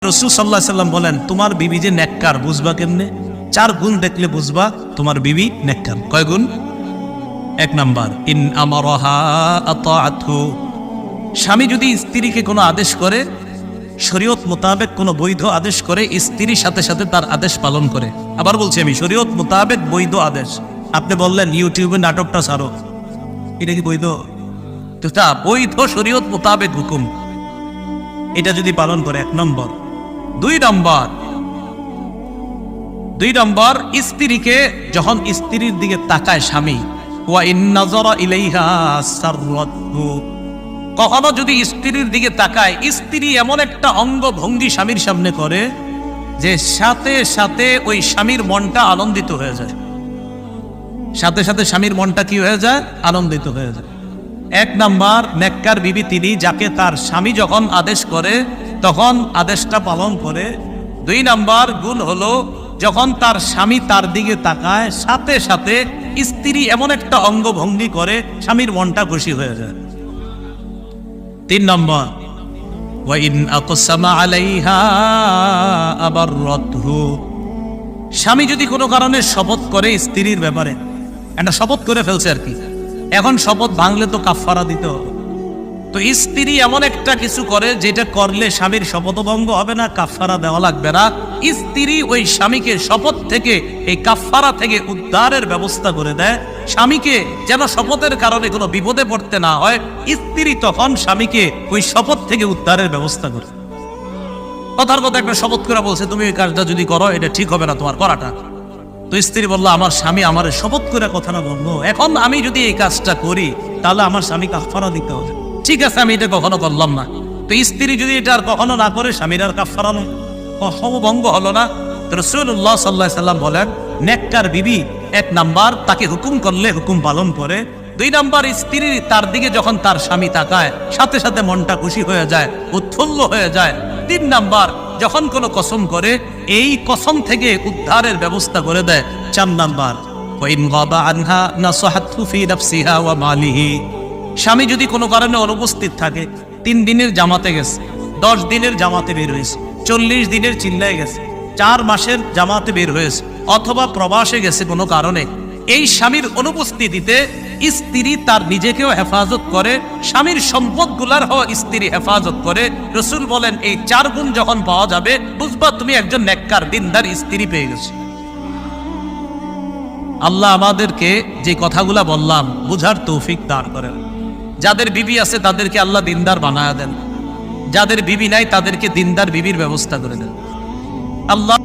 রাসূল সাল্লাল্লাহু আলাইহি সাল্লাম বলেন, তোমার বিবি যে নেককার বুঝবা কেমনে? 4 গুণ দেখলে বুঝবা তোমার বিবি নেককার। কয় গুণ? 1 নাম্বার, ইন আমারাহা আতাআতহু, স্বামী যদি স্ত্রীকে কোনো আদেশ করে, শরীয়ত মোতাবেক কোনো বৈধ আদেশ করে, স্ত্রীর সাথে সাথে তার আদেশ পালন করে। আবার বলছি আমি, শরীয়ত মোতাবেক বৈধ আদেশ। আপনি বললেন ইউটিউবে নাটকটা ছাড়ো, এটা কি বৈধ? তো তা বৈধ শরীয়ত মোতাবেক হুকুম, এটা যদি পালন করে 1 নম্বর। 2 নম্বর, স্ত্রীকে যখন স্ত্রীর দিকে তাকায় স্বামী, ওয়া ইন নাযারা ইলাইহা সাররাতহু, কখনো যদি স্ত্রীর দিকে তাকায়, স্ত্রী এমন একটা অঙ্গ ভঙ্গি স্বামীর সামনে করে যে সাথে সাথে ওই স্বামীর মনটা আনন্দিত হয়ে যায়। সাথে সাথে স্বামীর মনটা কি হয়ে যায়? আনন্দিত হয়ে যায়। 1 নাম্বার, নেককার বিবি তিনি, যাকে তার স্বামী যখন আদেশ করে তখন আদেশটা পালন করে। 2 নাম্বার গুণ হলো, যখন তার স্বামী তার দিকে তাকায় সাথে সাথে স্ত্রী এমন একটা অঙ্গভঙ্গি করে স্বামীর মনটা খুশি হয়ে যায়। 3 নম্বর, ওয়া ইন আকসামা আলাইহা আবাররাতহু, স্বামী যদি কোনো কারণে শপথ করে স্ত্রীর ব্যাপারে, একটা শপথ করে ফেলছে আর কি, এখন শপথ ভাঙলে তো কাফারা দিতে হবে। তো স্ত্রী এমন একটা কিছু করে যেটা করলে স্বামীর শপথভঙ্গ হবে না, কাফারা দেওয়া লাগবে না। স্ত্রী ওই স্বামীকে শপথ থেকে, এই কাফারা থেকে উদ্ধারের ব্যবস্থা করে দেয়, স্বামীকে যেন শপথের কারণে কোনো বিপদে পড়তে না হয়। স্ত্রী তখন স্বামীকে ওই শপথ থেকে উদ্ধারের ব্যবস্থা করে। কথার কথা একটা শপথ করে বলছে, তুমি ওই কাজটা যদি করো এটা ঠিক হবে না তোমার করাটা। তো স্ত্রী বললো, আমার স্বামী আমার শপথ করে কথাটা বললো, এখন আমি যদি এই কাজটা করি তাহলে আমার স্বামী কাফারা দিতে হবে। ঠিক আছে, আমি এটা কখনো করলাম না। তো স্ত্রী যদি এটা আর কখনো না করে, স্বামীর আর কাফারা নয়, ভঙ্গ হলো না। তো রাসূলুল্লাহ সাল্লাল্লাহু আলাইহি সাল্লাম বলেন, নেককার বিবি 1 নাম্বার, তাকে হুকুম করলে হুকুম পালন করে। 2 নাম্বার, স্ত্রী তার দিকে যখন তার স্বামী তাকায় সাথে সাথে মনটা খুশি হয়ে যায়, উৎফুল্ল হয়ে যায়। 3 নাম্বার, যখন কোনো কসম করে এই কসম থেকে উদ্ধারের ব্যবস্থা করে দেয়। 4 নাম্বার, ওয়া ইন গাবা আনহা নাসাহাতহু ফি নাফসিহা ওয়া মালিহি, স্বামী যদি কোনো কারণে অনুপস্থিত থাকে, 3 দিনের জামাতে গেছে, 10 দিনের জামাতে বের হয়েছে, 40 দিনের চিল্লায় গেছে, 4 মাসের জামাতে বের হয়েছে, অথবা প্রবাসে গেছে কোনো কারণে, এই স্বামীর অনুপস্থিতিতে স্ত্রী তার নিজেকেও হেফাজত করে, স্বামীর সম্পদগুলার স্ত্রী হেফাজত করে। রাসূল বলেন, এই 4 গুণ যখন পাওয়া যাবে, বুঝবা তুমি একজন নেককার দিনদার স্ত্রী পেয়ে গেছে। আল্লাহ আমাদেরকে যে কথাগুলা বললাম বুঝার তৌফিক দান করেন। যাদের বিবি আছে তাদেরকে আল্লাহ দিনদার বানায়া দেন, যাদের বিবি নাই তাদেরকে দিনদার বিবির ব্যবস্থা করে দেন। আল্লাহ